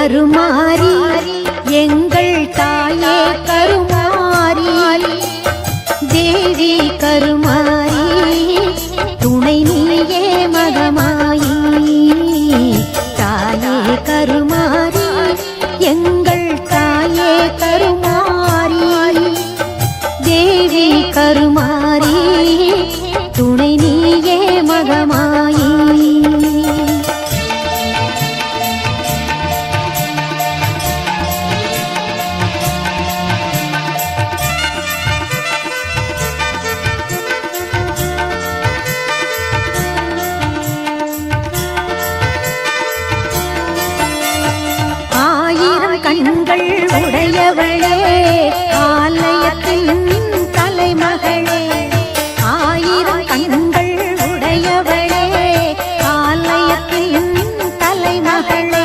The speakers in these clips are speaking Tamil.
கருமாரி எங்கள் தாயே கருமாரி தேவி கருமாரி துணை நீயே மகமாயி தாயே கருமாரி எங்கள் தாயே கருமாரி தேவி கருமாரி துணை நீயே மகமாயி கண்கள் உடையவளே ஆலயத்தின் தலைமகளே ஆயிரம் கண்கள் உடையவளே ஆலயத்தின் தலைமகளே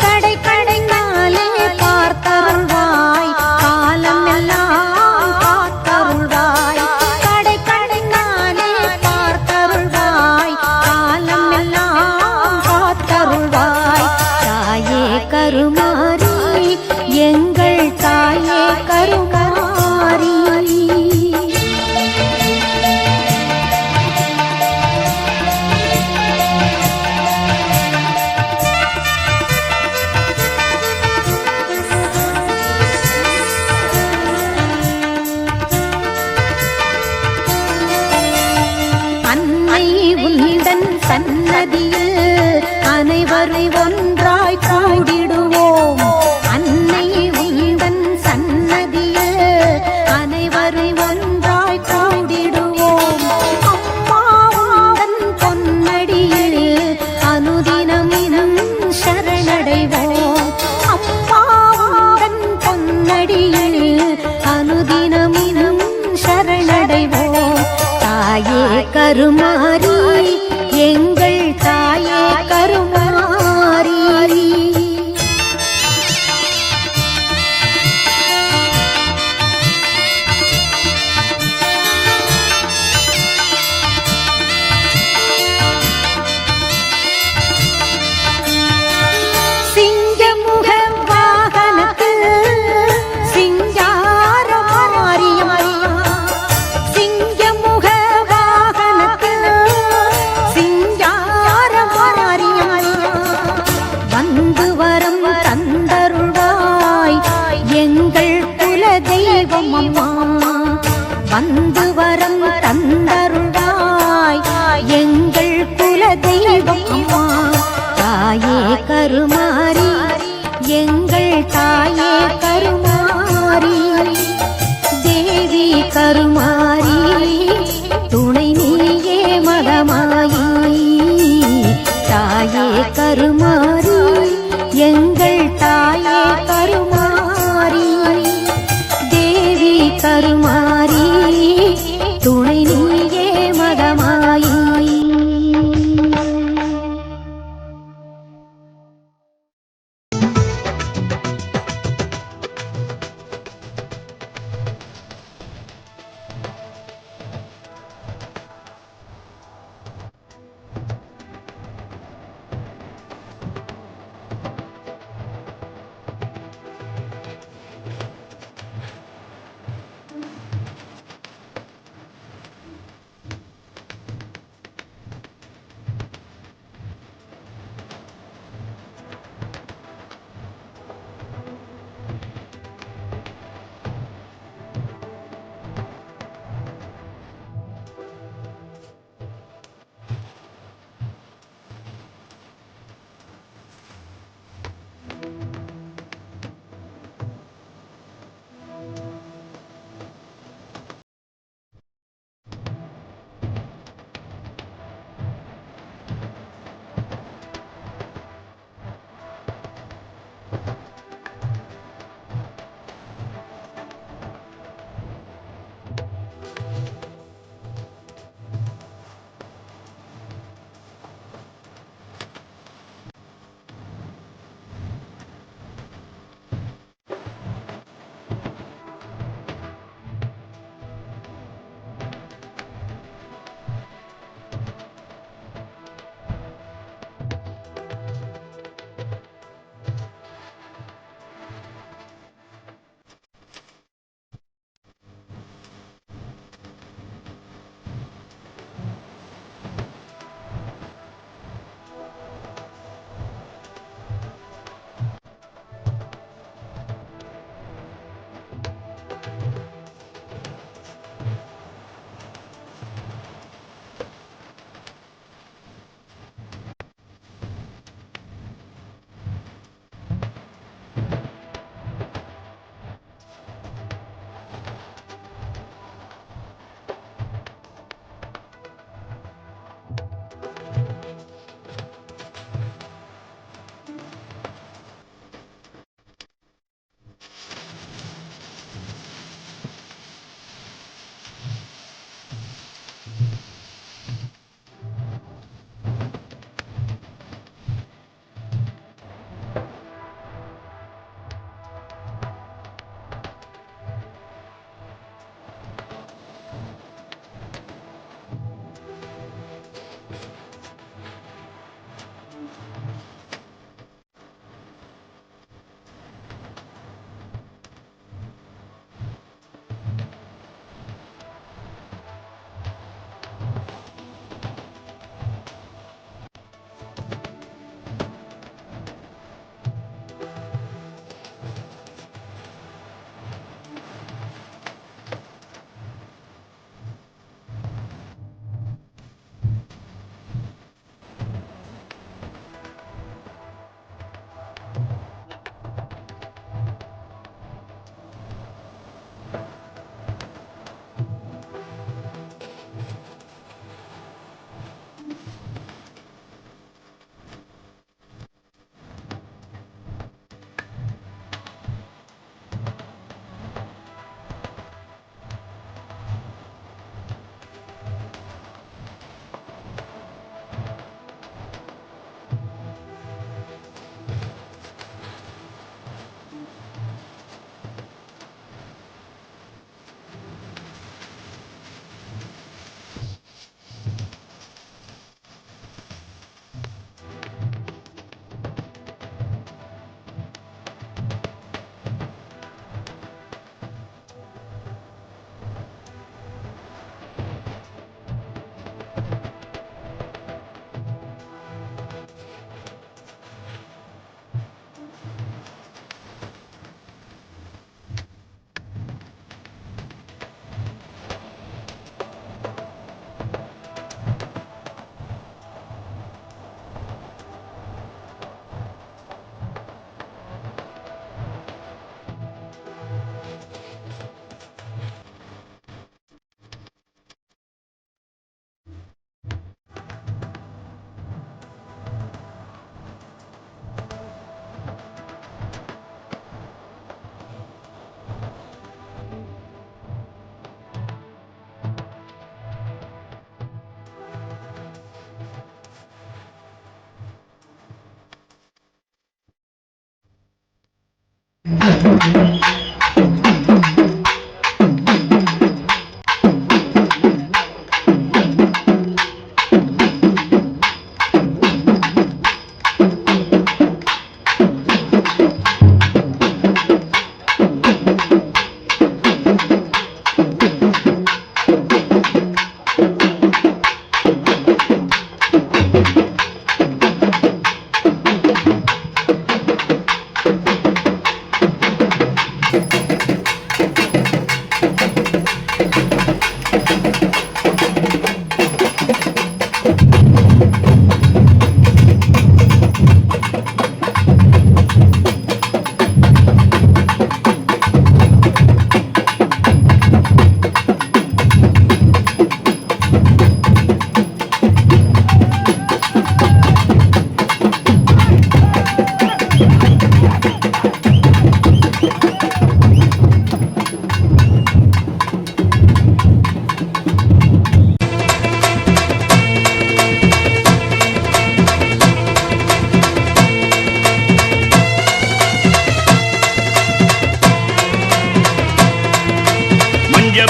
கடை கடைனாலே பார்த்தருள்வாய் காலம் எல்லாம் காத்தருள்வாய் கடை கடைனாலே பார்த்தருள்வாய் காலம் எல்லாம் காத்தருள்வாய் தாயே கருமாரி எங்கள் தாயே கருமாரி அன்னை உந்தன் சன்னதியில் அனைவரை ஒன்றாய் கூடிடுவோம் அன்னை உந்தன் சன்னதியில் அனைவரை ஒன்றாய் கூடிடுவோம் அம்மா உந்தன் பொன்னடியில் அனுதினமினும் சரணடைவோம் அம்மா உந்தன் பொன்னடியில் அனுதினமினும் சரணடைவோம் தாயே கருமாரி எங்கள் தாயே கருமாரி சிங்கமுக வாகனத்தில் சிங்கார மாரியம்மா சிங்கமுக வாகனத்தில் சிங்கார மாரியம்மா வந்து வரம் தந்தருள்வாய் எங்கள் குல தெய்வம் அம்மா வந்து வரம் தந்தருள்வாய் எங்கள் குல தெய்வம் அம்மா தாயே கருமாரி எங்கள் தாயே கருமாரி தேவி கருமாரி துணை நீயே மகமாயி தாயே கருமாரி எங்கள் தாயே கருமாரி தேவி கருமாரி துணை நீயே மகமாயி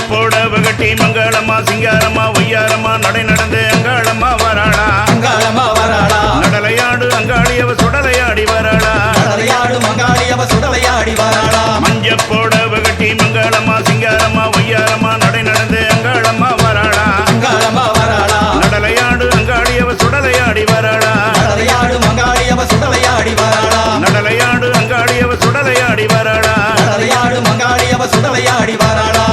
போடவகட்டி மங்களமா சிங்காரமா ஒய்யாரமா நடை நடந்து அங்காளம்மா வராளா அங்காளம்மா வராளா நடலையாடு அங்காளியவ சுடலையாடி வராளா நடலையாடு மங்காளியவ சுடலையாடி வராளா மஞ்ச போடவகட்டி மங்களமா சிங்காரமா ஒய்யாரமா நடை நடந்து அங்காளம்மா வராளா அங்காளம்மா வராளா நடலையாடு அங்காளியவ சுடலையாடி வராளா நடலையாடு மங்காளியவ சுடலையாடி வராளா நடலையாடு அங்காளியவ சுடலையாடி வராளா நடலையாடு மங்காளியவ சுடலையாடி வராளா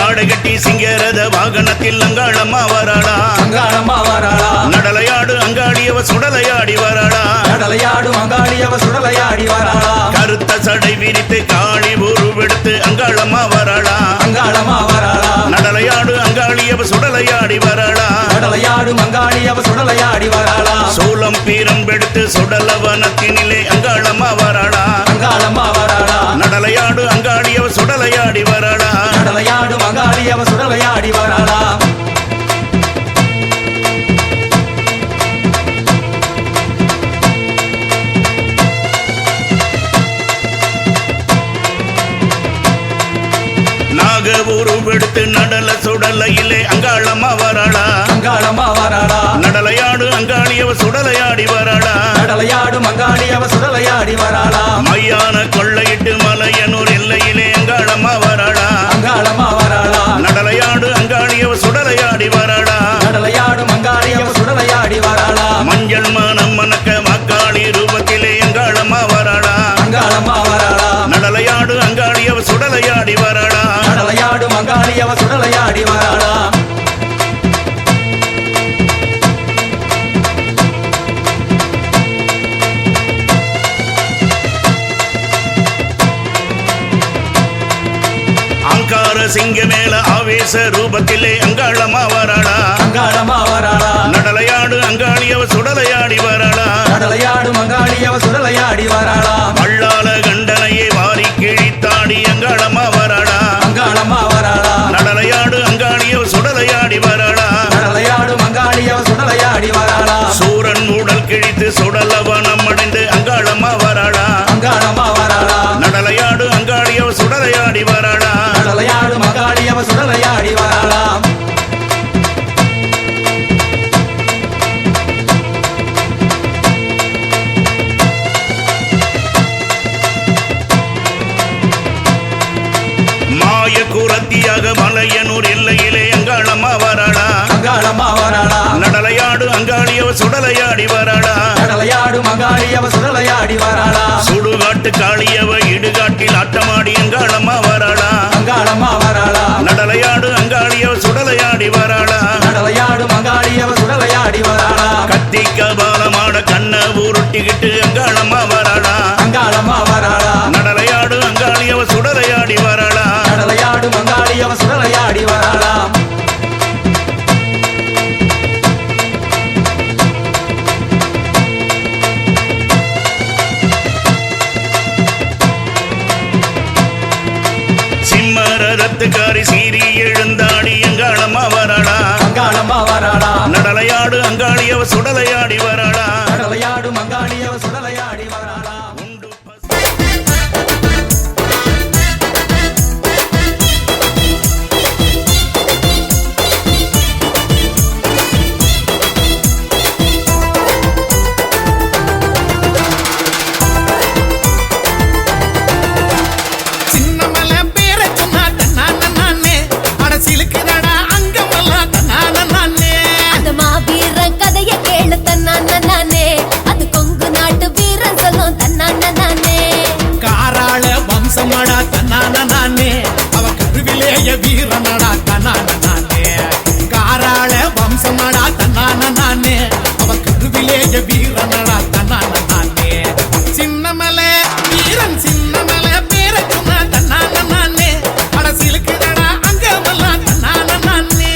ஆடைகட்டி சிங்கரத வாகனத்தில் அங்காளம்மா வராளா அங்காளம்மா வராளா நடலையாடு அங்காளியவ சுடலையாடி வராளா நடலையாடு மங்காளியவ சுடலையாடி வராளா கருத்த சடை விரித்து காளி உருவெடுத்து அங்காளம்மா வராளா அங்காளம்மா வராளா நடலையாடு அங்காளியவ சுடலையாடி வராளா நடலையாடு மங்காளியவ சுடலையாடி வராளா சூலம் பீரம்பெடுத்து சுடலவனத்தினிலே அங்காளம்மா வராளா அங்காளம்மா வராளா நடலையாடு அங்காளியவ சுடலையாடி வராளா நடலையாடு மங்காளியவ சுடலையாடி வராளா நாக உருவெடுத்து நடல சுடலையிலே அங்காளம்மா வராளா அங்காளம்மா வராளா நடலையாடு அங்காளியவ சுடலையாடி வராளா நடலையாடு மங்காளியவ சுடலையாடி வராளா மையான கொள்ளையிட்டு மலையனூர் எல்லையிலே அங்காளம்மா வராளா அங்காளம்மா வராளா நடலையாடு அங்காளியவ சுடலையாடி வராளா நடலையாடு மங்காளியவ சுடலையாடி வராளா மஞ்சள் மனம் மணக்க மக்காளி ரூபத்திலே அங்காளம்மா வராளா அங்காளம்மா வராளா நடலையாடு அங்காளியவ சுடலையாடி வராளா நடலையாடு மங்காளியவ சுடலையாடி வராளா அங்கார சிங்க மேல ஆவேச ரூபத்திலே அங்காளம்மா வராளா அங்காளம்மா வராளா நடலையாடு அங்காளியவ சுடலையாடி வராளா நடலையாடு மங்காளியவ சுடலையாடி வராளா வள்ளால கண்டனையே வாரி கிழித்தாடி அங்காளம்மா வராளா அங்காளம்மா வராளா நடலையாடு அங்காளியவ சுடலையாடி வராளா நடலையாடு மங்காளியவ சுடலையாடி வராளா சூரன் உடல் கிழித்து சுடலவனம் அடைந்து அங்காளம்மா வராளா அங்காளம்மா வராளா நடலையாடு அங்காளியவ சுடலையாடி வராளா நடலையாடு மங்காளியவ சுடலையாடி வராளா மாய குரத்தியாக மலையனூர் எல்லையிலே அங்காளம்மா வராளா அங்காளம்மா வராளா நடலையாடு அங்காளியவ சுடலையாடி வராளா நடலையாடு மங்காளியவ சுடலையாடி வராளா சுடுகாட்டு காளியவ இடுகாட்டில் ஆட்டமாடி அங்காளம்மா வராளா அங்காளம்மா வராளா நடலையாடு அங்காளியவ சுடலையாடி வராளா நடலையாடு மங்காளியவ சுடலையாடி வராளா கத்தி கபாலமாட கண்ண உருட்டிக்கிட்டு அங்காளம்மா வராளா அங்காளம்மா வராளா நடலையாடு அங்காளியவ சுடலையாடி வராளா நடலையாடு மங்காளியவ சுடலையாடி வராளா முத்துக்காரி சீரி எழுந்தாடி அங்காளம்மா வராளா அங்காளம்மா வராளா நடலையாடு அங்காளி அவ சுடலையாடி வராளா கடலையாடு மங்காளி அவ சுடலையாடி வராளா உண்டு வீரனடா தன்னான நானே காராள வம்சமடா தன்னான நானே அவ கருவிலேய வீரனடா தன்னான நானே சின்னமல வீரன் சின்னமல பேர சொன்ன தன்னான நானே அடசிலுக்குடா அங்கமெல்லாம் தன்னான நானே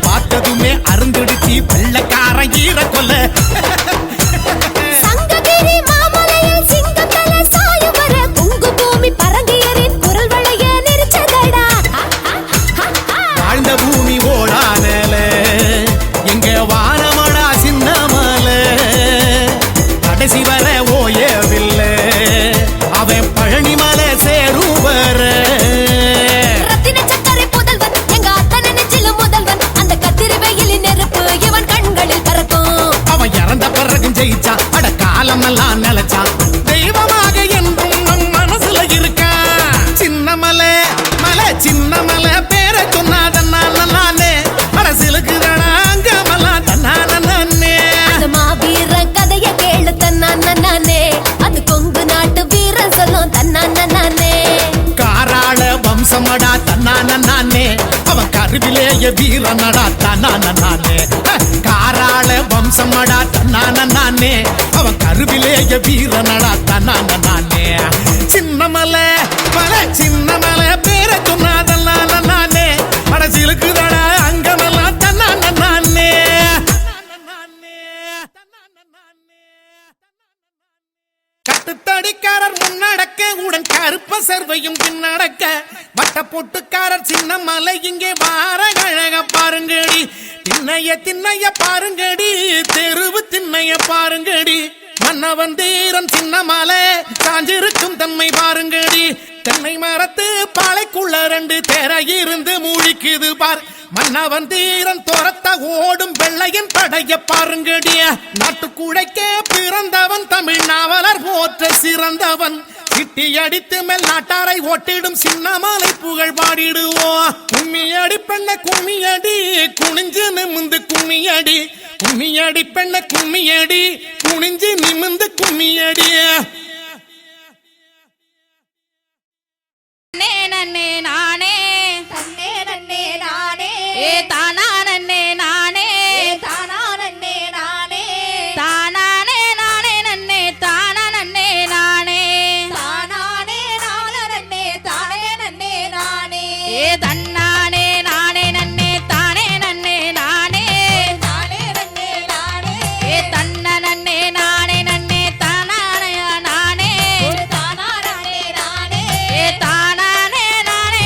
பார்த்ததுமே அருந்துடுச்சி வெள்ளக்கார ஈர கொல்ல சங்ககிரி மாமலையில் சிங்கத்தல சாயம் வர குங்கு பூமி பரங்கியரின் குரல் வளைய நெரிச்சதடா வாழ்ந்த பூமி ஓடானல எங்க வானமடா சின்னமல கடைசி வர ஓயவில்லை அவன் பழனிமலை சேருவர ஜெயிச்சான் அட காலமெல்லாம் நிலைச்சான் தெய்வமாக என்றும் நம் மனசுல இருக்கா சின்னமல மலை சின்னமல பேர சொன்னாதன்னால நானே மனசிலுக்கு அங்கமெல்லாம் தன்னான நானே அந்த மாவீர கதைய கேளு தன்னான நானே அது கொங்கு நாட்டு வீரன் சொல்லும் தன்னான நானே காராள வம்சமடா தன்னான நானே அவன் கருவிலேய வீரனடா தன்னான நானே காராள வம்சமடா தன்னான நானே அவன் கருவிலேய வீரனடா தன்னான நானே சின்னமல மல சின்னமல பேர சொன்னாதல்லால நானே மனசிலுக்குதடா அங்கமெல்லாம் தன்னான நானே கட்டுத்தடிக்காரர் முன்னடக்க உடன் கருப்ப சர்வையும் பின்னடக்க வட்ட பொட்டுக்காரர் சின்ன மலை இங்கே வார அழக பாருங்கடி திண்ணைய பாருங்கடி தெருவு திண்ணைய பாருங்கடி மன்னவன் தீரன் சின்ன மலை சாஞ்சிருக்கும் தன்மை பாருங்கடி தென்னை மரத்து பாலைக்குள்ள ரெண்டு தேர இருந்து மூழ்கிக்குது பார் மன்னவன் தீரன் துரத்த ஓடும் வெள்ளையின் படைய பாருங்கடிய நாட்டுக்குழைக்க பிறந்தவன் தமிழ் நாவலர் போற்ற சிறந்தவன் சிட்டி அடித்து மேல் நாட்டாரை ஓட்டிடும் சின்னமாலை புகழ் பாடிடுவோம். கும்மியடி பெண்ண கும்மியடி குனிஞ்சு நிமிந்து கும்மியடி, கும்மியடி பெண்ண கும்மியடி குனிஞ்சு நிமிந்து கும்மியடி. நன்னே நானே தன்னே நன்னே நானே ஏ தானா நன்னே நானே தானா நன்னே நானே தானானே நானே நன்னே தானா நன்னே நானே தானானே நானே நன்னே தானே நன்னே நானே ஏ தன்னானே நானே நன்னே தானே நன்னே நானே தானே நன்னே நானே ஏ தன்ன நன்னே நானே நன்னே தானானே நானே தானா நன்னே நானே ஏ தானானே நானே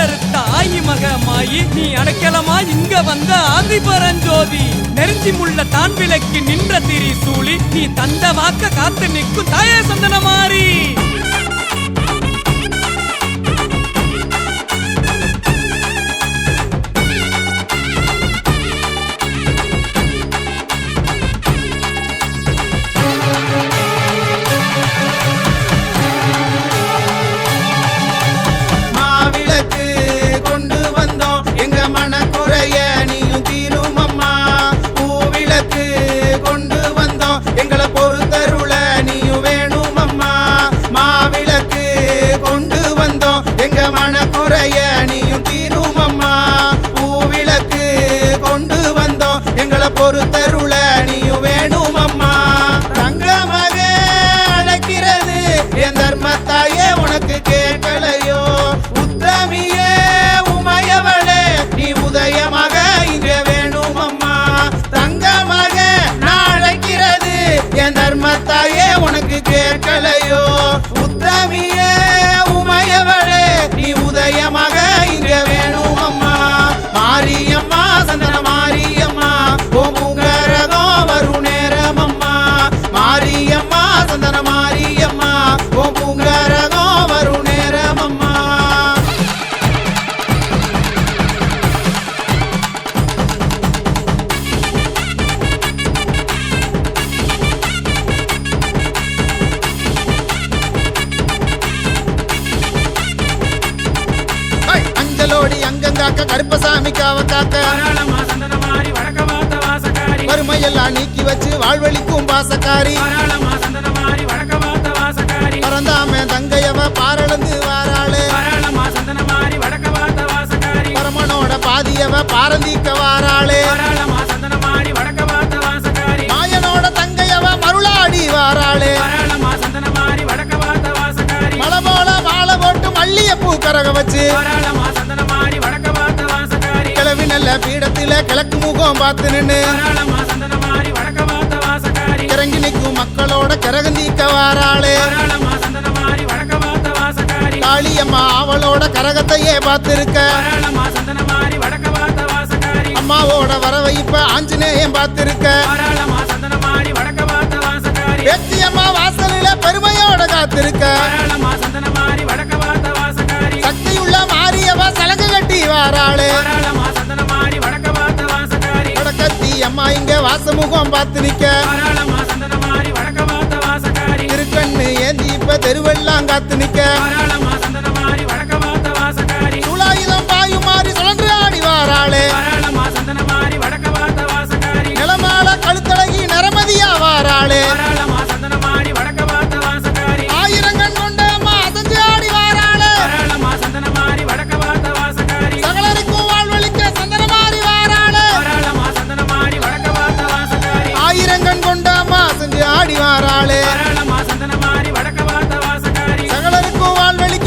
கருத்த ஆயி மகமாயி நீ அடைக்கலமா இங்க வந்த ஆதி பரஞ்சோதி நெருஞ்சி முள்ள தான் விலக்கி நின்ற திரி சூழி நீ தந்த வாக்க காத்து நிற்கும் தாயே சந்தன மாறி பொறுத்தருள நீயும் வேணும் அம்மா தங்கமாக அழைக்கிறது என் தர்மத்தாயே உனக்கு கேட்கலையோ உத்தமியே உமையவளே நீ உதயமாக இங்க வேணும் அம்மா தங்கமாக நான் அழைக்கிறது என் தர்மத்தாயே உனக்கு கேட்கலையோ உத்தமியே உமையவளே நீ உதயமாக இங்க வேணும் அம்மா மாரியம்மா சந்தன மாரியம்மா வரும் நேரம் அம்மா மாரியம்மா சந்தன மாரியம்மா ஓ பூங்கரகம் வரும் நேரம் அம்மா அஞ்சலோடி அங்கங்காக்க கருப்பசாமி காவ காக்க வறுமையெல்லாம் நீக்கி வச்சு வாழ்வழிக்கும் பாசக்காரி பரந்தாம தங்கையவ பாரளந்து வாராளே பரமனோட பாதியவ பாரந்திக்க வாராளே மாயனோட தங்கையவ மருளாடி வாராளே மலை போல மாலை போட்டு மல்லிய பூ கரக வச்சு கிளவி நல்ல பீடத்தில கிழக்கு முகம் பார்த்து நின்னு இறங்கி நிற்கும் மக்களோட கரகந்தீக்க வாராளே காளியம்மா அவளோட கரகத்தையே பார்த்திருக்க அம்மாவோட வரவை இப்ப ஆஞ்சநேயம் பார்த்திருக்க வெற்றியம்மா வாசலில பெருமையோட காத்திருக்க சக்தியுள்ள மாரியவ சலங்கு கட்டி வாராளே வடக்கத்தி அம்மா இங்க வாசமுகம் பார்த்து நிக்க திருக்கண்ணு ஏந்தி இப்ப தெருவெல்லாம் காத்து நிக்க துளாயுதம் பாயும் மாறி சுழன்று ஆடி வாராளே நிலமால கழுத்தழகி நரமதியா வாராளே ஆயிரங்கண் கொண்ட அம்மா அசஞ்சு ஆடி வாராளே சகலருக்கும் வாழ்வழிக்க சந்தன மாறி வாராளே ஆயிரங்கண் கொண்ட அம்மா அசஞ்சு ஆடி வாராளே சகலருக்கும் வாழ்வழிக்க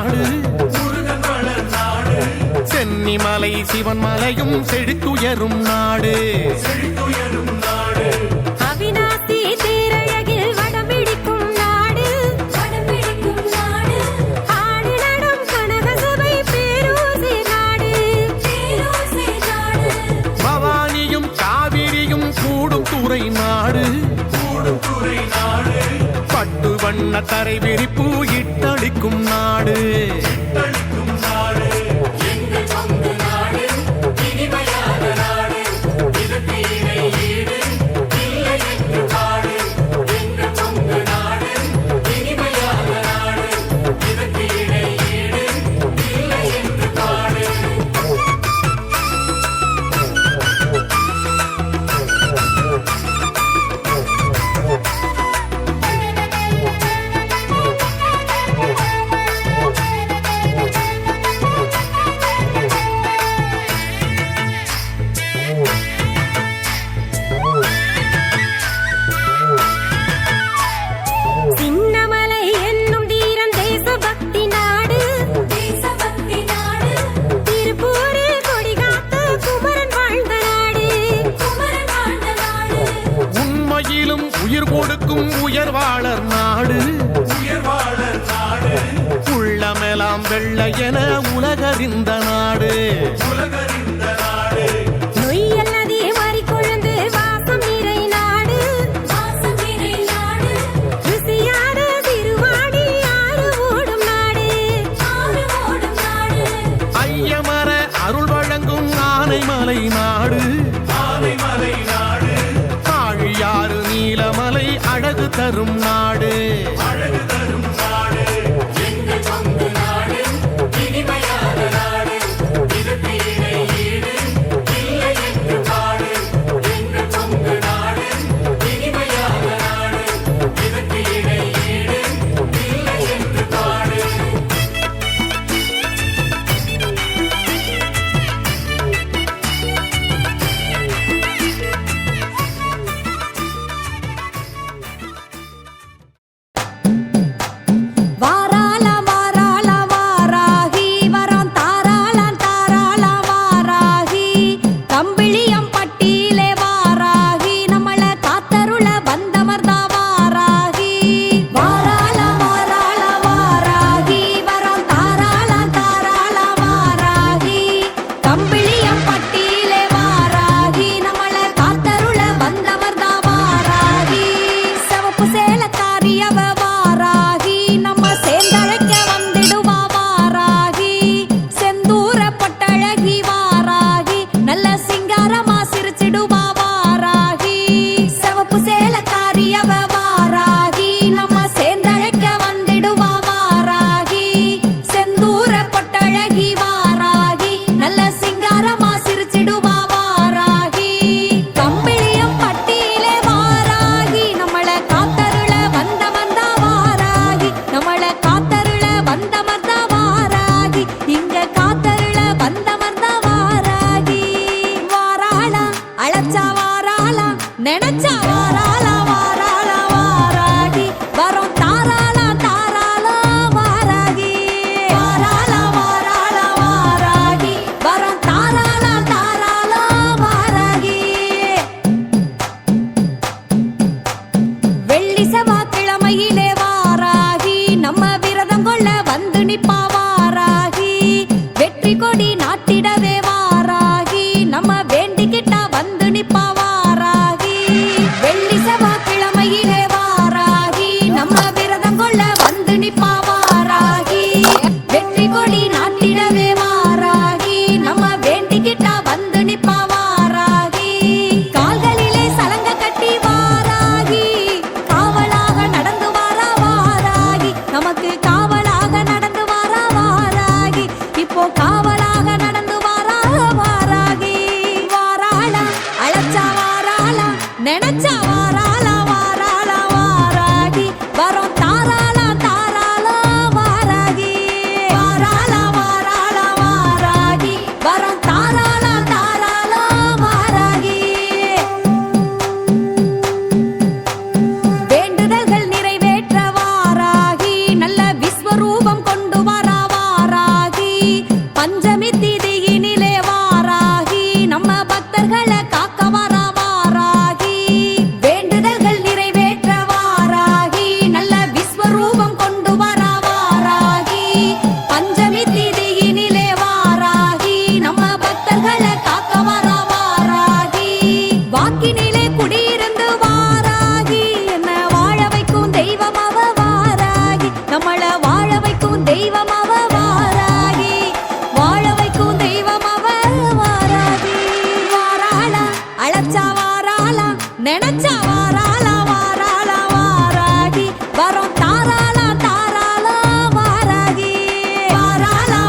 நாடு சென்னிமலை சிவன் மலையும் செழித்துயரும் நாடு அவிநாசி தேரழகில் வடம்பிடிக்கும் நாடு ஆடி நடம் கனகசபை பேரூசி நாடு பவானியும் காவிரியும் கூடும் துறை நாடு பட்டு வண்ண தரை விரிப்பு இட்டளிக்கும் நாடு சின்னமலை என்னும் தீரன் தேசபக்தி நாடு திருப்பூரில் கொடிகாத்த குமரன் வாழ்ந்த நாடு உண்மையிலும் உயிர் கொடுக்கும் உயர்வாளர் நாடு உள்ளமெல்லாம் வெள்ள என உலகறிந்த நாடு நொய்யல்லதே மாறிக்கொழுந்து வாசம் நிறை நாடு ருசியான திருவாடி ஆறு ஓடும் நாடு ஐயமர அருள் வழங்கும் ஆனைமலை நாடு ஆழியாறு நீலமலை அழகு தரும் நாடு பஞ்சமி திதியினிலே வாராகி நம்ம பக்தர்களை காக்க வரா வாராகி வாக்கினிலே குடியிருந்து வாராகி என்ன வாழ வைக்கும் தெய்வம் அவ வாராகி நம்மள வாழ வைக்கும் தெய்வம் அவ வாராகி வாழ வைக்கும் தெய்வம் அவ வாராகி வாராளா அழைச்சா வாராளா நினைச்சா வாராளா வாராளா வாராகி வரோம் தாராளா தாராளா வாராகி வாராளா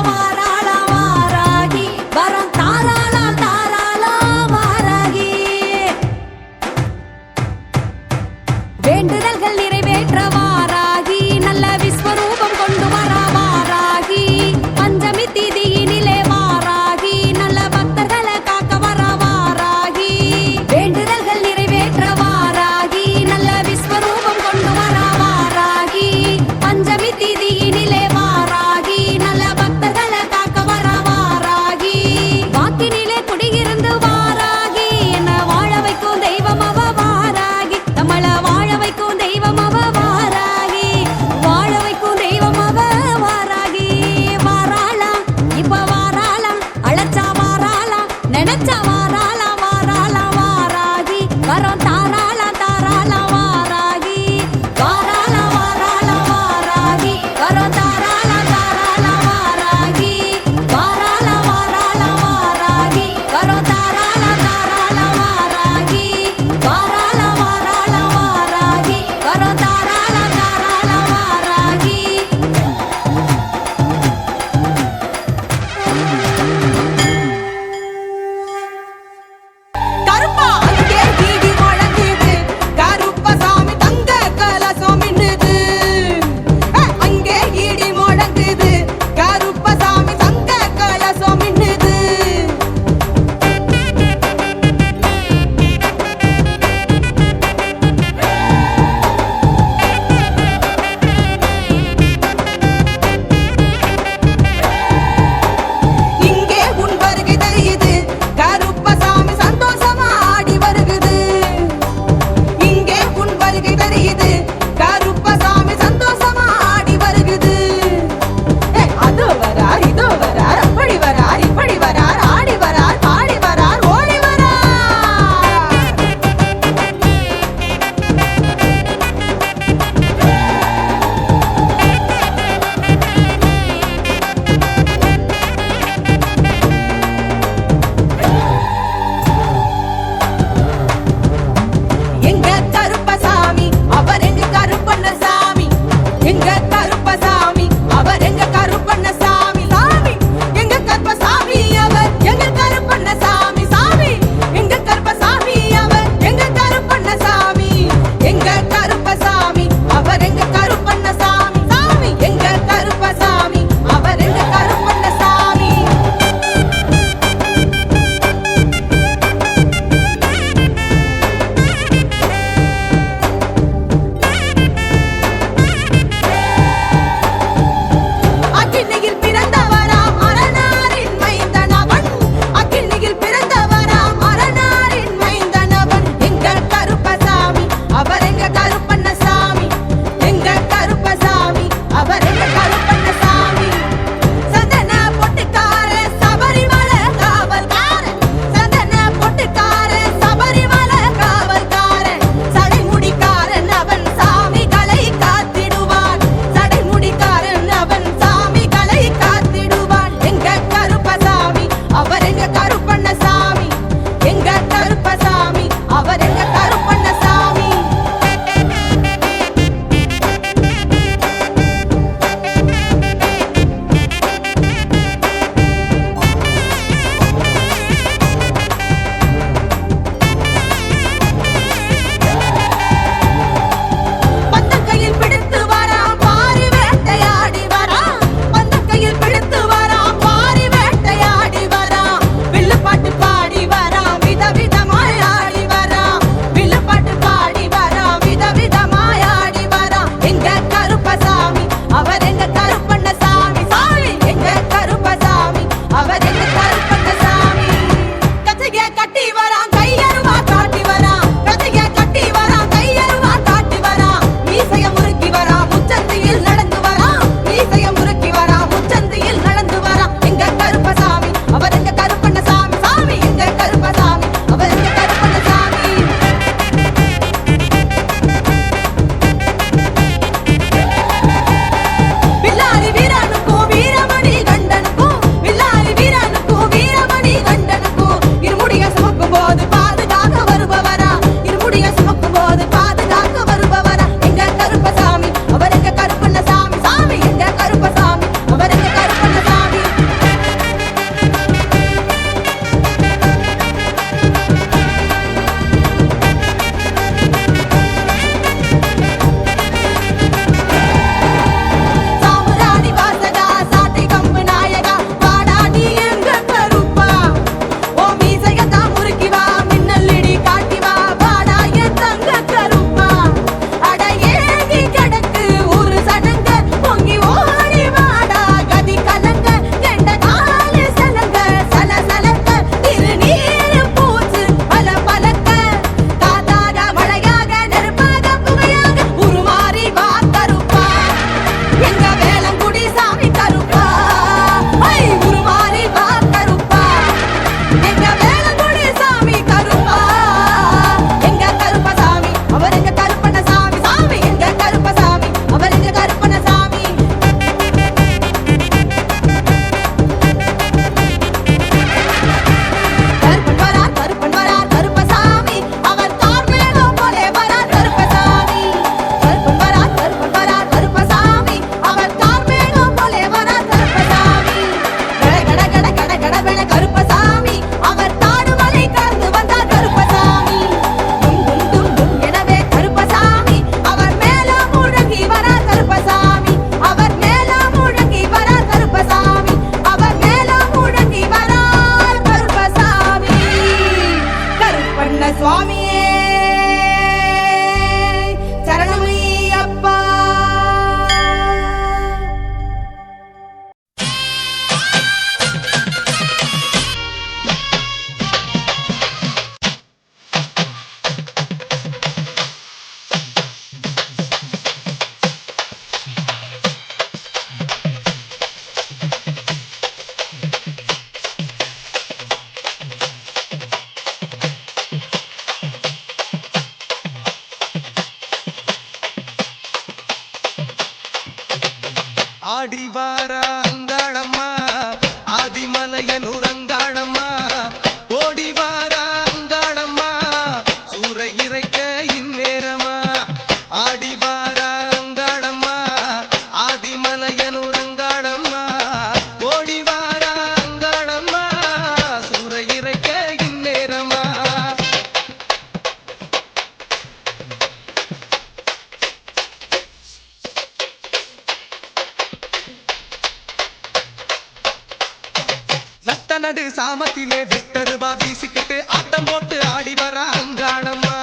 நடு சாமத்திலே வெட்டருவா வீசிக்கிட்டு ஆட்டம் போட்டு ஆடி வர அங்காளம்மா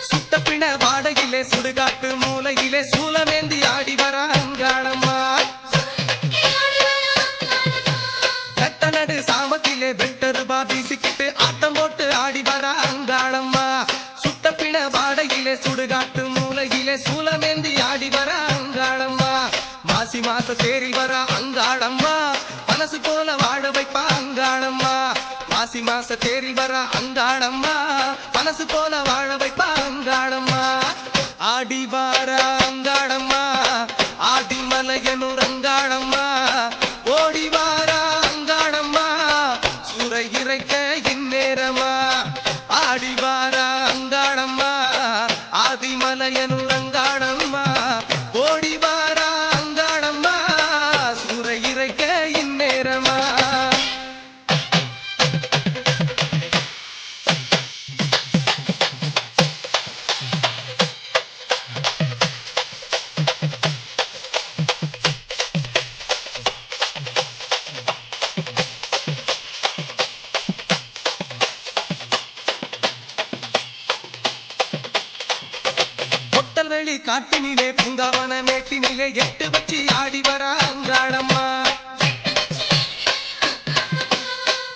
சுத்த பிண வாடையிலே சுடுகாட்டு மூலையிலே சூலமேந்தி ஆடி வர அங்காளம்மா வெட்ட நடு சாமத்திலே வெட்டருவா வீசிக்கிட்டு ஆட்டம் போட்டு ஆடி வர அங்காளம்மா சுத்த பிண வாடையிலே சுடுகாட்டு மூலையிலே சூலமேந்தி ஆடி வர அங்காளம்மா மாசி மாச தேரில் வர அங்காளம்மா மனசு போல வாழ வைப்பா அங்காளம்மா மாசி மாச தேரில் வர அங்காளம்மா மனசு போல வாழ வைப்பா அங்காளம்மா ஆடி வார அங்காளம்மா ஆதிமலையனூர் அங்காளம்மா ஓடி வார அங்காளம்மா சூறை இறைக்க இந்நேரமா ஆடி வார அங்காளம்மா ஆதிமலையனூர் அங்காளம்மா ஓடி வார அங்காளம்மா சூறை இறைக்க இந்நேரமா வெளி காட்டினிலே பூங்காவன மேட்டினிலே எட்டு வச்சு ஆடி வர அங்காளம்மா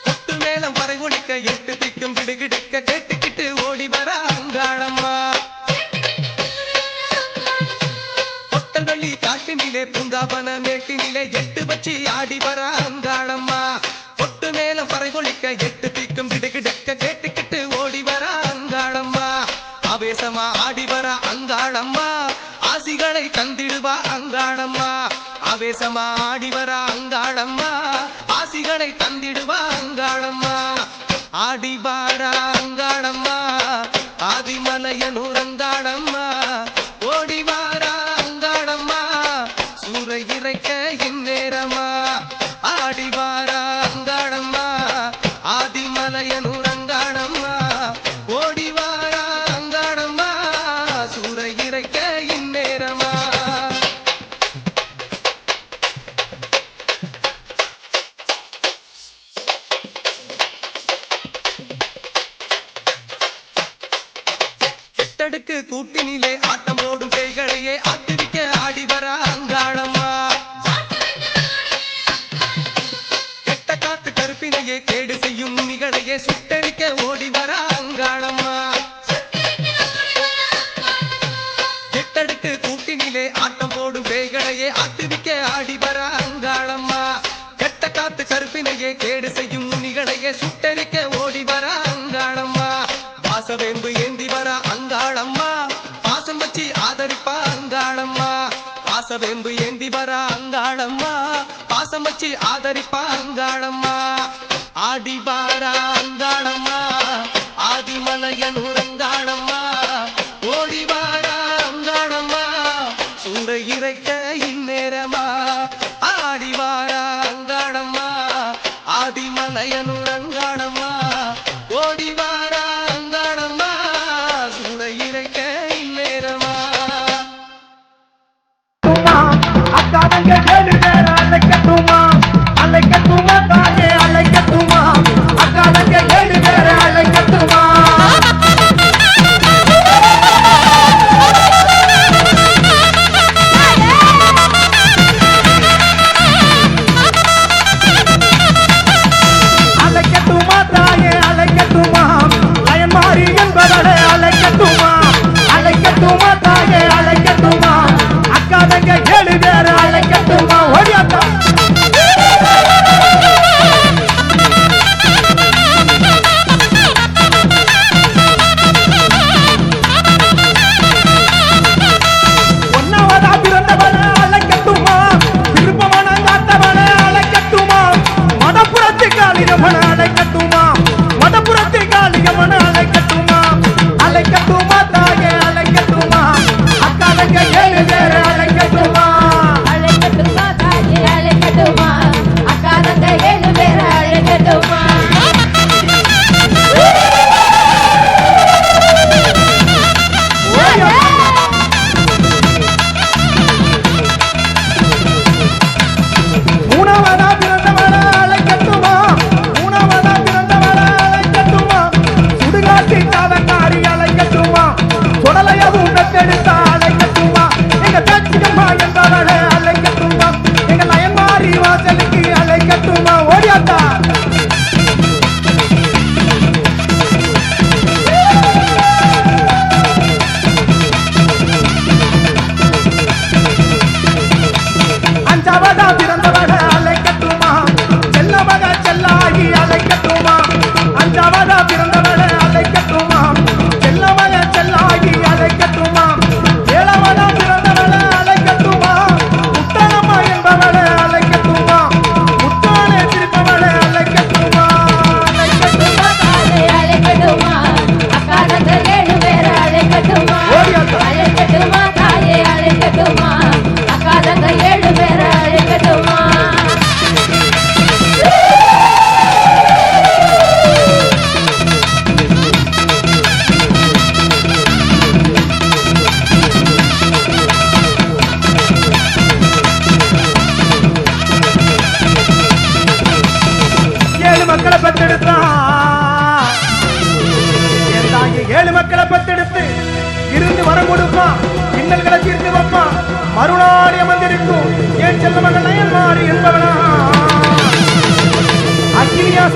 கொட்டு மேளம் பறை ஒழிக்க எட்டு திக்கும் கிடுகிடுக்க கேட்டுக்கிட்டு ஓடி வர அங்காளம்மா கொட்டல் வெளி காட்டினிலே பூங்காவன மேட்டினிலே எட்டு வச்சு ஆடி வர அங்காளம்மா கொட்டு மேளம் பறை ஒழிக்க எட்டு திக்கும் கிடுகிடுக்க கேட்டுக்கிட்டு ஓடி வர அங்காளம்மா ஆவேசமா ஆடி வர அங்காளம்மா ஆசிகளை தந்திடுவா அங்காளம்மா ஆவேசமா ஆடி வர அங்காளம்மா ஆசிகளை தந்திடுவா அங்காளம்மா ஆடி வார அங்காளம்மா ஆதிமலையனூர் அங்காளம்மா ஓடி வார அங்காளம்மா சூறை இறைக்க இந்நேரமா ஆடி வார அங்காளம்மா ஆதிமலையனூர் அங்காளம்மா ஓடி வார சூறை இறைக்க இந்நேரமா எட்டடுக்கு கூட்டினிலே ஆட்டம் போடும் கைகளையே ஆட்டுவிக்க ஆடி வர அங்காளம்மா கெட்ட காத்து கருப்பினையே கேடு செய்யும் நிகழையே சுட்டடிக்க ஓடி வர அங்காளம்மா எட்டடுக்கு கூட்டினிலே ஆட்டம் போடும் பேய்களையே ஆட்டுவிக்க ஆடி வர அங்காளம்மா கெட்ட காத்து கருப்பினையே கேடு செய்யும் முனிகளையே சுட்டரிக்க ஓடி வர அங்காளம்மா வாசவேம்பு ஏந்தி வர அங்காளம்மா பாசம் வச்சு ஆதரிப்பா அங்காளம்மா வாசவேம்பு ஏந்தி வர அங்காளம்மா பாசம் வச்சு ஆதரிப்பா அங்காளம்மா ஆடி வார அங்காளம்மா ஆதிமலையனூர் அங்காளம்மா ஓடி வார அங்காளம்மா சூறை இறைக்க இந்நேரமா ஆடி வார அங்காளம்மா ஆதிமலையனூர் அங்காளம்மா ஓடி வார அங்காளம்மா சூறை இறைக்க இந்நேரமா அக்காதங்க கேடு வேற அழைக்கட்டுமா அழைக்கட்டுமா தானே அழைக்கட்டுமா அக்காதங்க கேடு வேற அழைக்கட்டுமா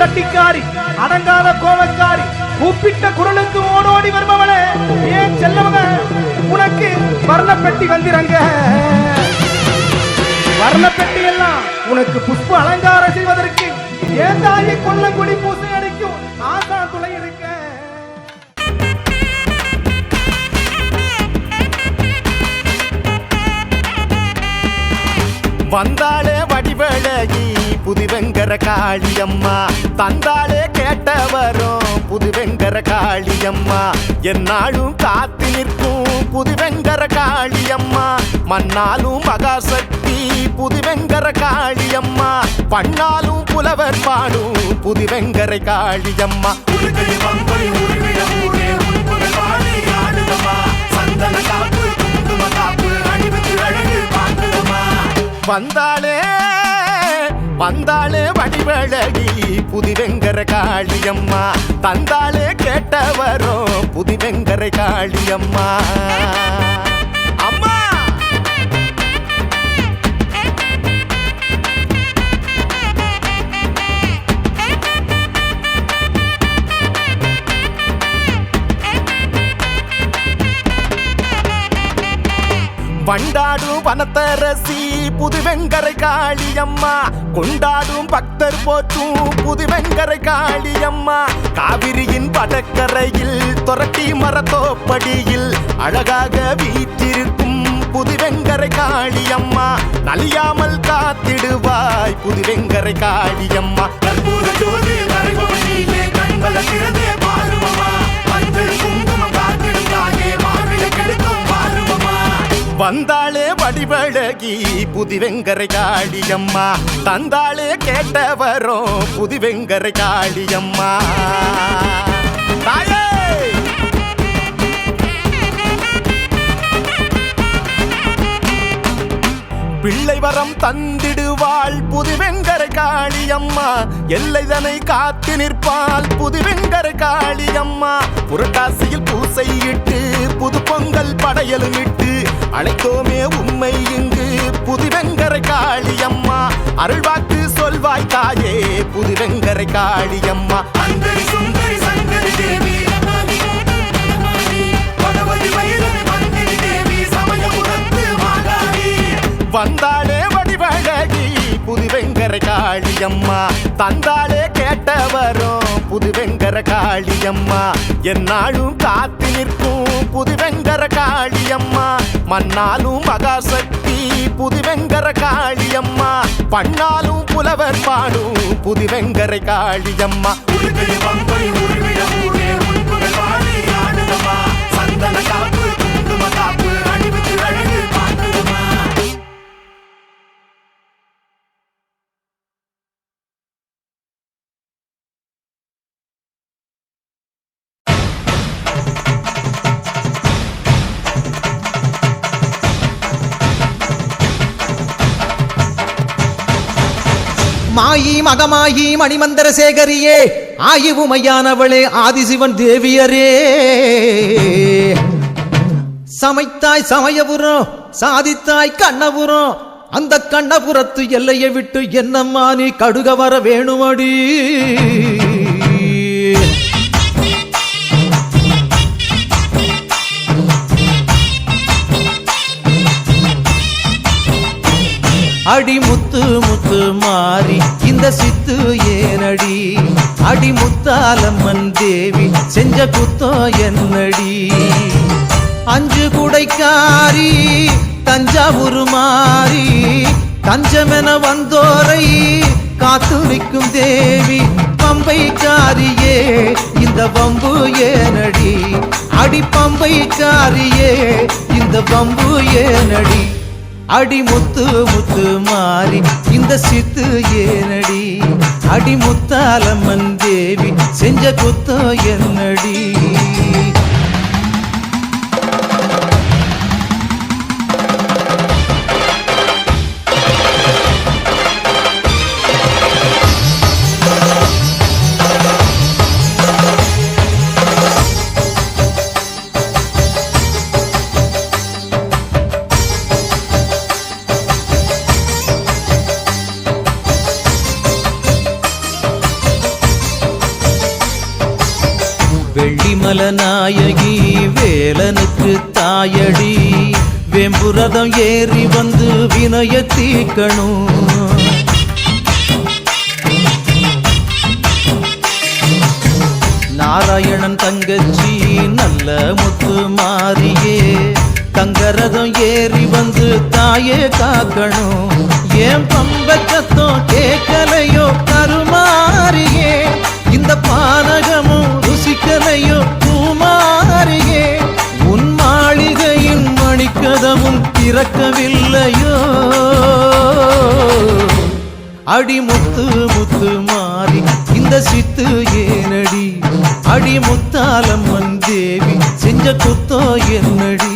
கட்டிக்காரி அடங்காத கோவக்காரி கூப்பிட்ட குரலுக்கு ஓடோடி வருபவளே ஏன் செல்லவங்க உனக்கு வர்ணப்பெட்டி வந்திரங்க வர்ணப்பெட்டி எல்லாம் உனக்கு புஷ்ப அலங்காரம் செய்வதற்கு ஏன் தாயை கொல்லங்குடி பூசை அடிக்கும் ஆசா துளை இருக்க வந்தாளே வடிவழகி புதுவெங்கர காளியம்மா தந்தாளே கேட்டவரும் புதுவெங்கர காளியம்மா என்னாலும் காத்து நிற்கும் புதுவெங்கர காளியம்மா மண்ணாலும் மகாசக்தி புதுவெங்கர காளியம்மா பண்ணாலும் புலவர் பாடும் புதுவெங்கரை காளியம்மா வந்தாளே வந்தாளே வடிவழகி புதுவெங்கர காளியம்மா தந்தாளே கேட்டவரும் புதுவெங்கரை காளியம்மா அம்மா வண்டாடும் வனத்தரசி புதுவெங்கரை காளியம்மா கொண்டாடும் பக்தர் போற்றும் புதுவெங்கரை காளியம்மா காவிரியின் வடக்கரையில் தொரட்டி மரத்தோப்படியில் அழகாக வீற்றிருக்கும் புதுவெங்கரை காளியம்மா நலியாமல் காத்திடுவாய் புதுவெங்கரை காளியம்மா வந்தாளே வடிவழகி புதுவெங்கரை காளியம்மா தந்தாளே கேட்டவரும் புதுவெங்கரை காளியம்மா தாயே பிள்ளை வரம் தந்திடுவாள் புதுவெங்கரை காளியம்மா எல்லைதனை காத்து நிற்பாள் புதுவெங்கரை காளியம்மா புரட்டாசியில் பூசையிட்டு புது பொங்கல் படையலும் இட்டு அழைத்தோமே உண்மை இங்கு புதுவெங்கரை காளியம்மா அருள்வாக்கு சொல்வாய் தாயே புதுவெங்கரை காளியம்மா அந்தரி சுந்தரி சங்கரி தேவி வந்தாளே வடிவழகி புதுவெங்கரை காளியம்மா தந்தாளே கேட்டவரும் புதுவெங்கர காளியம்மா என்னாலும் காத்து நிற்கும் புதுவெங்கர காளியம்மா மண்ணாலும் மகாசக்தி புதுவெங்கர காளியம்மா பண்ணாலும் புலவர் பாடும் புதுவெங்கரை காளியம்மா மாயி மகமாயி மணிமந்தர சேகரியே ஆயுவுமையானவளே ஆதிசிவன் தேவியரே சமைத்தாய் சமயபுரம் சாதித்தாய் கண்ணபுரம் அந்த கண்ணபுரத்து எல்லையை விட்டு என்னம்மா நீ கடுக வர வேணுமடி அடி முத்து முத்து மாறி இந்த சித்து ஏனடி அடி முத்தாலம்மன் தேவி செஞ்ச குத்தோ என்னடி அஞ்சு குடைக்காரி தஞ்சாவூர் மாறி தஞ்சமென வந்தோரை காத்து நிற்கும் தேவி பம்பைக்காரியே இந்த பம்பு ஏனடி அடி பம்பைக்காரியே இந்த பம்பு ஏனடி அடி முத்து முத்து மாறி இந்த சித்து ஏனடி அடி முத்தாலம்மன் தேவி செஞ்ச குத்தோ என்னடி வெள்ளிமல நாயகி வேலனுக்கு தாயடி வெம்புரதம் ஏறி வந்து வினய தீக்கணும் நாராயணன் தங்கச்சி நல்ல முத்து மாறியே தங்கரதம் ஏறி வந்து தாயே காக்கணும் ஏன் பம்பச்சத்தம் கேட்கலையோ கருமாறியே இந்த பானகமும் ருசிக்கலையோ பூமாறியே உன் மாளிகையின் மணிக்கதவும் திறக்கவில்லையோ அடி முத்து முத்து மாறி இந்த சித்து ஏனடி அடி முத்தாலம்மன் தேவி செஞ்ச குத்தோ என்னடி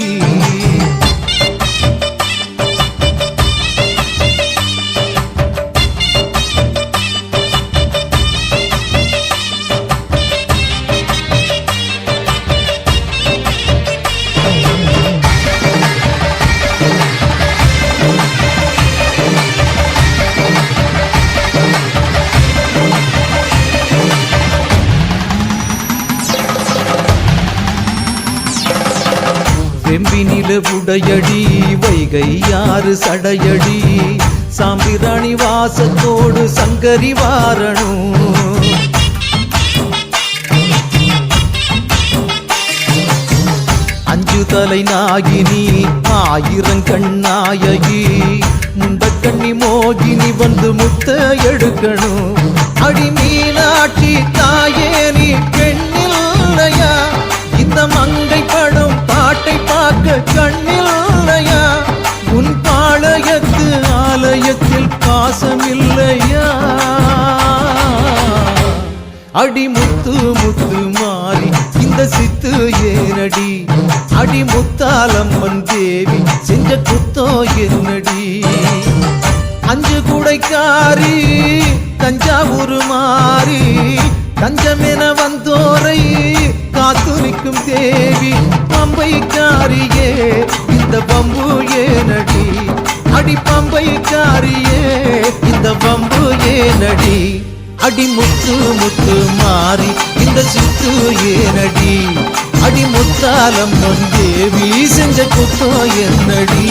செம்பினில உடையடி வைகை யாறு சடையடி சாம்பிராணி வாசத்தோடு சங்கரி வாரணும் அஞ்சு தலை நாகினி ஆயிரங்கண்ணாயகி முண்டக்கண்ணி மோகினி வந்து முத்த எடுக்கணும் அடி மீனாட்சி தாயே நீ பெண்ணில்லையா இந்த மங்கை படும் பாட்டை பார்க்க கண்ணில்லையா உன் பாளையத்து ஆலயத்தில் பாசமில்லையா அடி முத்து முத்து மாறி இந்த சித்து ஏனடி அடி முத்தாலம்மன் தேவி செஞ்ச குத்தோ என்னடி அஞ்சு குடைக்காரி தஞ்சாவூர் மாறி தஞ்சமென வந்தோரை காத்து நிற்கும் தேவி பம்பைக்காரியே இந்த பம்பு ஏனடி அடி பம்பைக்காரியே இந்த பம்பு ஏனடி அடி முத்து முத்து மாறி இந்த சித்து ஏனடி அடி முத்தாலம்மன் தேவி செஞ்ச குத்தோ என்னடி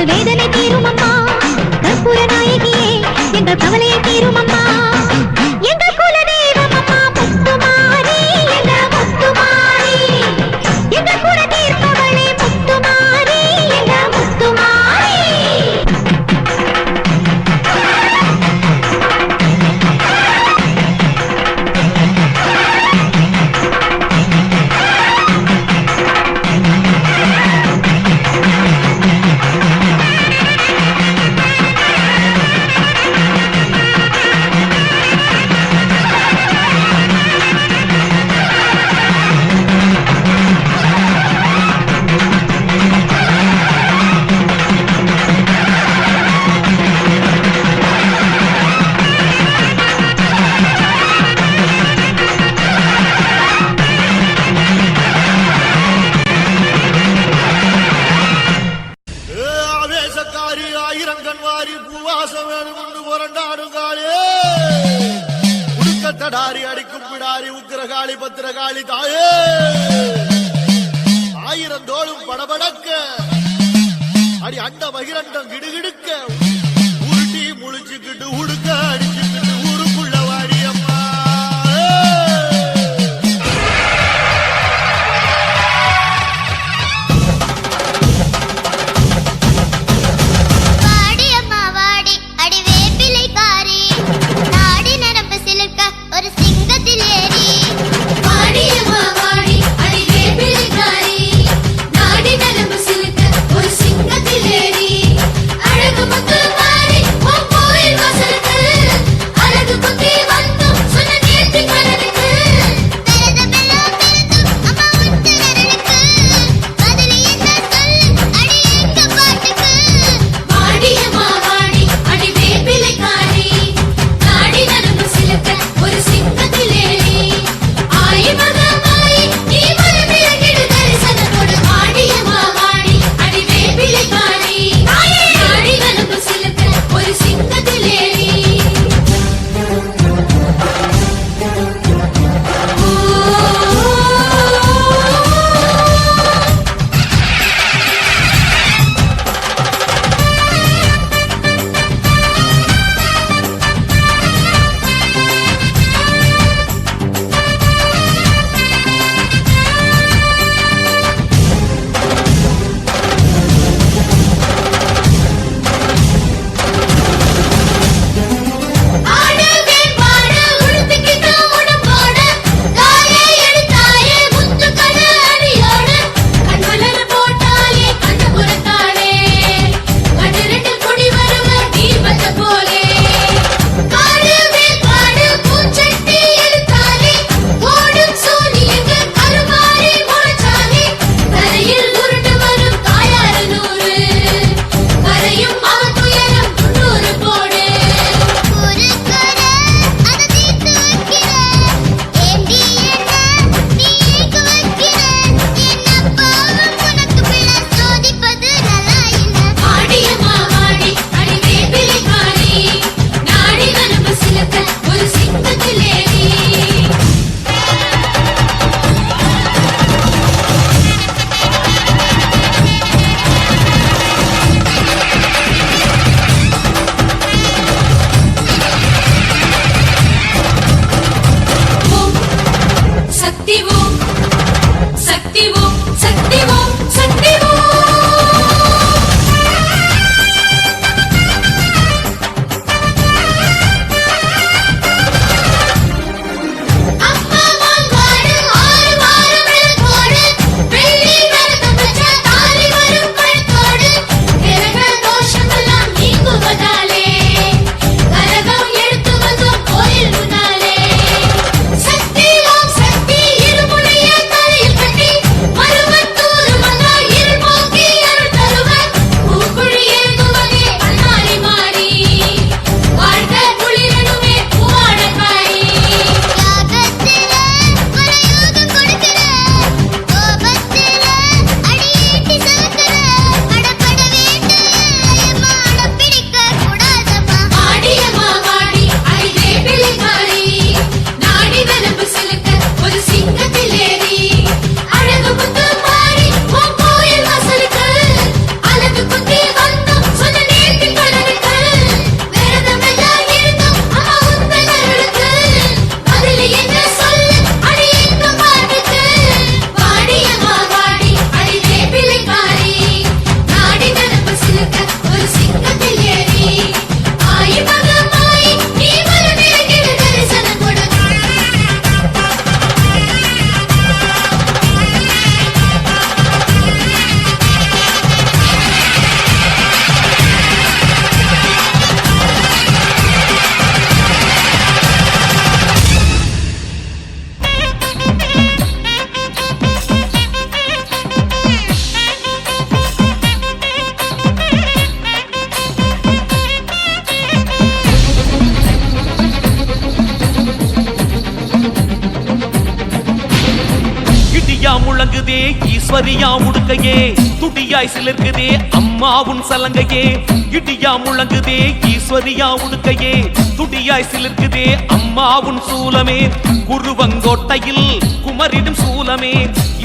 வேதனை தீரும் அம்மா கற்பூர நாயகியே எங்கள் கவலையை தீரும் அம்மா எங்கள் குலதெய்வம் அம்மா முத்துமாரி எங்கள் முத்துமாரி எங்கள் குல தீர்ப்பவளே முத்துமாரி எங்கள் முத்துமாரி ஆவேசக்காரி ஆயிரங்கன் வாரி பூவாசம் வேணும் கொண்டு புரண்டாடுங்காளே உடுக்கத்தடாரி அடிக்கும் பிடாரி உக்கிரகாளி பத்திரகாளி தாயே ஆயிரம் தோளும் படபடக்க அடி அண்ட மகிரண்டம் கிடுகிடுக்க உருட்டி முழிச்சுக்கிட்டு உடுக்க அடிச்சுக்கிட்டு ஊருக்குள்ள வாடியம்மா வாடி அம்மா வாடி அடி வேப்பிலைக்காரி நாடி நரம்பு சிலிர்க்க ஒரு சிங்கத்தில் ஏறி வாடி அம்மா வாடி அடி வேப்பிலைக்காரி நாடி நரம்பு சிலிர்க்க ஒரு சிங்கத்தில் ஏறி அழகு முத்து மாறி கோயில் வாசலுக்கு முழங்குதே ஈஸ்வரியா உடுக்கையே துடியாய் சிலிர்க்குதே அம்மாவுன் சலங்கையே இடியா முழங்குதே ஈஸ்வரியா உடுக்கையே துடியாய் சிலிர்க்குதே அம்மாவுன் சூலமே குருவங்கோட்டையில் குமரிடும் சூலமே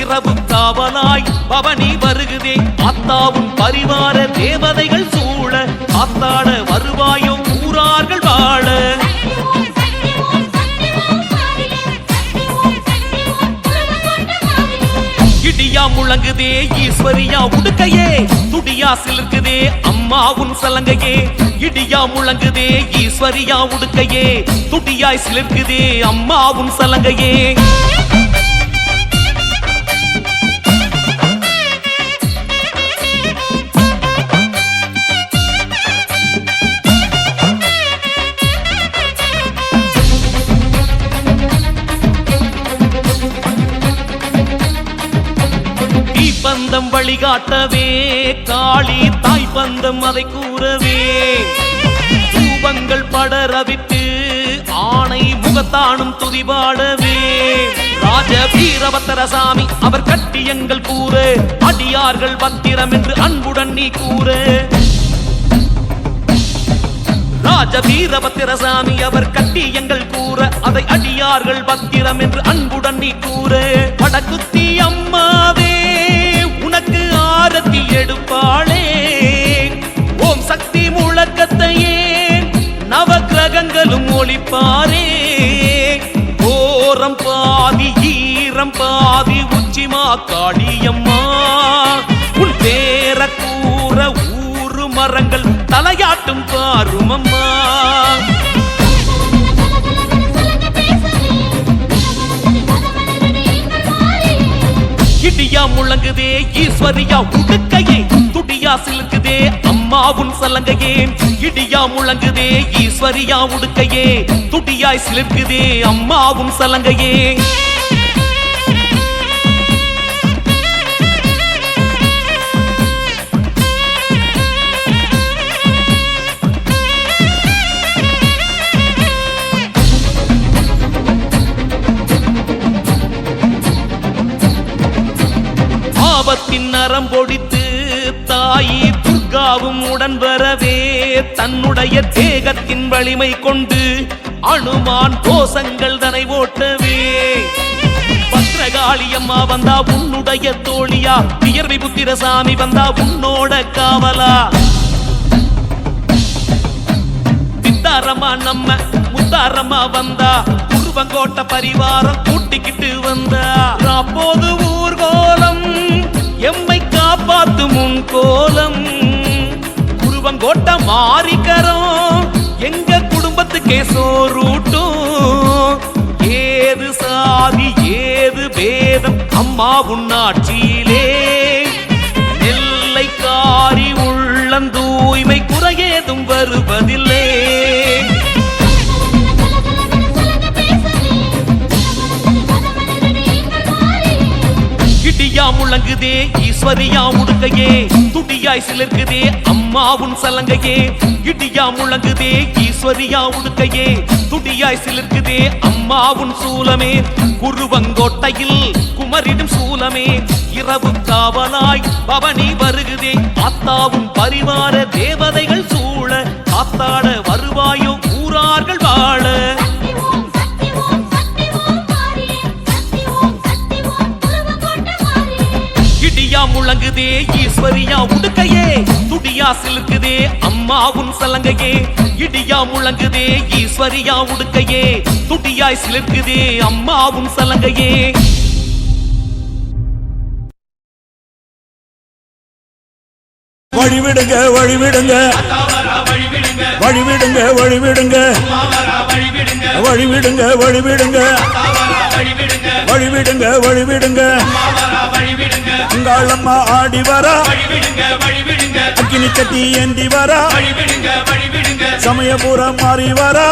இரவு காவலாய் பவனி வருகுதே ஆத்தாவும் பரிவார தேவதைகள் சூழ ஆத்தாட வருவாயோ ஊரார்கள் வாழ இடியா முழங்குதே ஈஸ்வரியா உடுக்கையே துடியா சிலிர்க்குதே அம்மாவுன் சலங்கையே இடியா முழங்குதே ஈஸ்வரியா உடுக்கையே துடியாய் சிலிர்க்குதே அம்மாவுன் சலங்கையே பந்தம் வழிகாட்டவே காளி தாய் பந்தம் அதை கூறவே தூபங்கள் படரவிட்டு ஆணை முகத்தானும் துதிபாடவே ராஜ வீரபத்திரசாமி அவர் கட்டியங்கள் கூற அடியார்கள் பத்திரம் என்று அன்புடன் நீ கூற ராஜ வீரபத்திரசாமி அவர் கட்டியங்கள் கூற அதை அடியார்கள் பத்திரம் என்று அன்புடன் நீ கூற வடக்குத்தி அம்மாவே உனக்கு ஆரத்தி எடுப்பாளே ஓம் சக்தி முழக்கத்தையே நவ கிரகங்களும் ஒளிப்பாரே ஓரம் பாதி ஈரம் பாதி உச்சிமா காளியம்மா உன் பேர கூற ஊரு மரங்கள் தலையாட்டும் பாருமம்மா இடியா முழங்குதே ஈஸ்வரியா உடுக்கையே துடியா சிலுக்குதே அம்மாவுன் சலங்கையே இடியா முழங்குதே ஈஸ்வரியா உடுக்கையே துடியாய் சிலிர்க்குதே அம்மாவுன் சலங்கையே ஆபத்தின் நரம் பொடித்து தாயி துர்காவும் உடன் வரவே தன்னுடைய தேகத்தின் வலிமை கொண்டு அனுமான் கோஷங்கள் தனை ஓட்டவே பத்ரகாளியம்மா வந்தா உன்னுடைய தோழியா வியர்வி புத்திரசாமி வந்தா உன்னோட காவலா பித்தாரம்மா நம்ம முத்தாரம்மா வந்தா குருவங்கோட்ட பரிவாரம் கூட்டிக்கிட்டு வந்தா அப்போது ஊர்கோலம் எம்மை காப்பாத்து முன் கோலம் குருவங்கோட்ட மாறிக்கரோம் எங்க குடும்பத்துக்கே சோறூட்டும் ஏது சாதி ஏது பேதம் அம்மா உன்னாட்சியிலே நெல்லைக்காரி உள்ளந்தூய்மை குறையேதும் வருவதில்லை இடியா முழங்குதே ஈஸ்வரியா உடுக்கையே துடியாய் சிலிர்க்குதே அம்மாவுன் சலங்கையே இடியா முழங்குதே ஈஸ்வரியா உடுக்கையே துடியாய் சிலிர்க்குதே அம்மாவுன் சூலமே குருவங்கோட்டையில் குமரிடும் சூலமே இரவு காவலாய் பவனி வருகுதே ஆத்தாவும் பரிவார தேவதைகள் சூழ ஆத்தாட வருவாயோ ஊரார்கள் வாழ இடியா முழங்குதே ஈஸ்வரியா உடுக்கையே துடியா சிலுக்குதே அம்மாவுன் சலங்கையே இடியா முழங்குதே ஈஸ்வரியா உடுக்கையே துடியாய் சிலிர்க்குதே அம்மாவுன் சலங்கையே வழிவிடுங்க வழிவிடுங்க வழிவிடுங்க வழிவிடுங்க வழிவிடுங்க வழிவிடுங்க வழிவிடுங்க வழிவிடுங்க அங்காளம்மா ஆடி வரா அக்கினி கட்டி ஏந்தி வரா சமயபுரம் மாறி வரா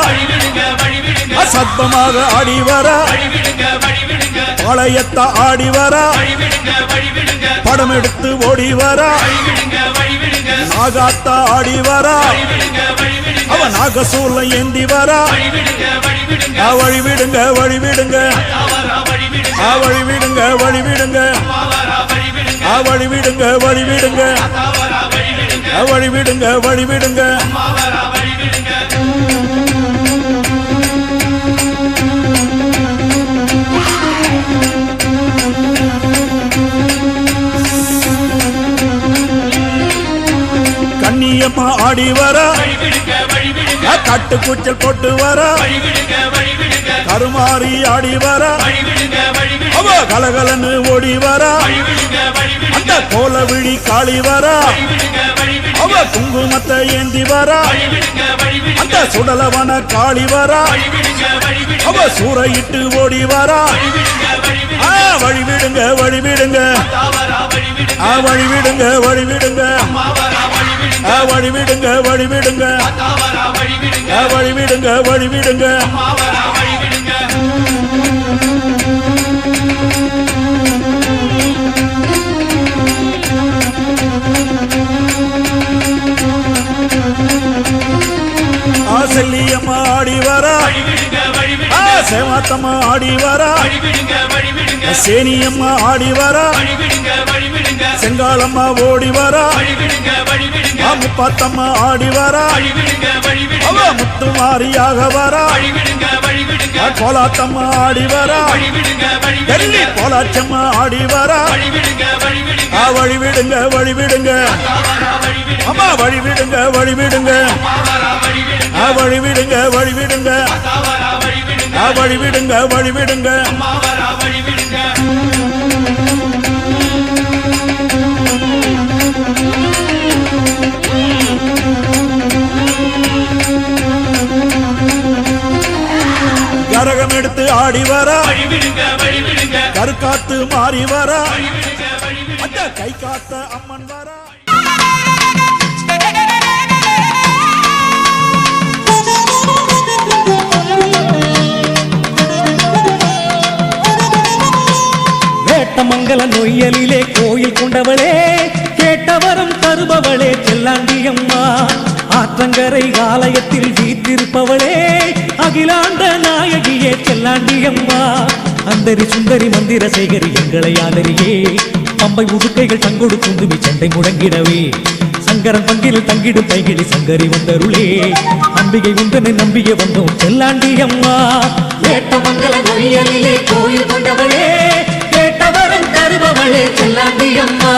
அசத்தமாக ஆடி வரா பாளையத்தா ஆடி வரா படம் எடுத்து ஓடி வரா நாகாத்தா ஆடி வரா அவ நாகசூல ஏந்தி வரா வழிவிடுங்க வழிவிடுங்க வழிவிடுங்க வழிவிடுங்க வழிவிடுங்க வழிவிடுங்க வழிவிடுங்க வழிவிடுங்க கண்ணியம்மா ஆடி வர கட்டு கூச்சல் போட்டு வர கருமாறி ஆடி வர அவ கலகலன்னு ஓடி வர அந்த கோல விழி காளி வர அவ குங்குமத்தை ஏந்தி வர அந்த சுடலவன காளி வர அவ சூறையிட்டு ஓடி வர வழிவிடுங்க வழிவிடுங்க வழிவிடுங்க வழிவிடுங்க வழிவிடுங்க வழிவிடுங்க வழிவிடுங்க வழிவிடுங்க செல்லியம்மா ஆடி வர சேவாத்தம்மா ஆடி வர சேனியம்மா ஆடி வர செங்காலம்மா ஓடி வர முப்பாத்தம்மா ஆடி வர அவ முத்துமாரியாக வர கோலாத்தம்மா ஆடி வர டெல்லி கோலாச்சம்மா ஆடி வர வழிவிடுங்க வழிவிடுங்க அம்மா வழிவிடுங்க வழிவிடுங்க வழிவிடுங்க வழிவிடுங்க வழிவிடுங்க வழிவிடுங்க கரகம் எடுத்து ஆடி வர கருக்காத்து மாறி வர அந்த கை காத்த அம்மன் வர வேட்டமங்கல நொய்யலிலே கோயில் கொண்டவளே கேட்டவரம் தருபவளே செல்லாண்டியம்மா ஆற்றங்கரை ஆலயத்தில் வீற்றிருப்பவளே அகிலாண்ட நாயகியே செல்லாண்டியம்மா அந்தரி சுந்தரி மந்திர சேகரி எங்களை ஆதரியே பம்பை உடுக்கைகள் தங்கொடு துந்துவி சண்டை முடங்கிடவே சங்கரன் பங்கில் தங்கிடும் கைகிடி சங்கரி வந்தருளே அம்பிகை உந்தனை நம்பிய வந்தோம் செல்லாண்டியம்மா வேட்டமங்கல நொய்யலிலே கோயில் கொண்டவளே கேட்டவரம் தருபவளே செல்லாண்டியம்மா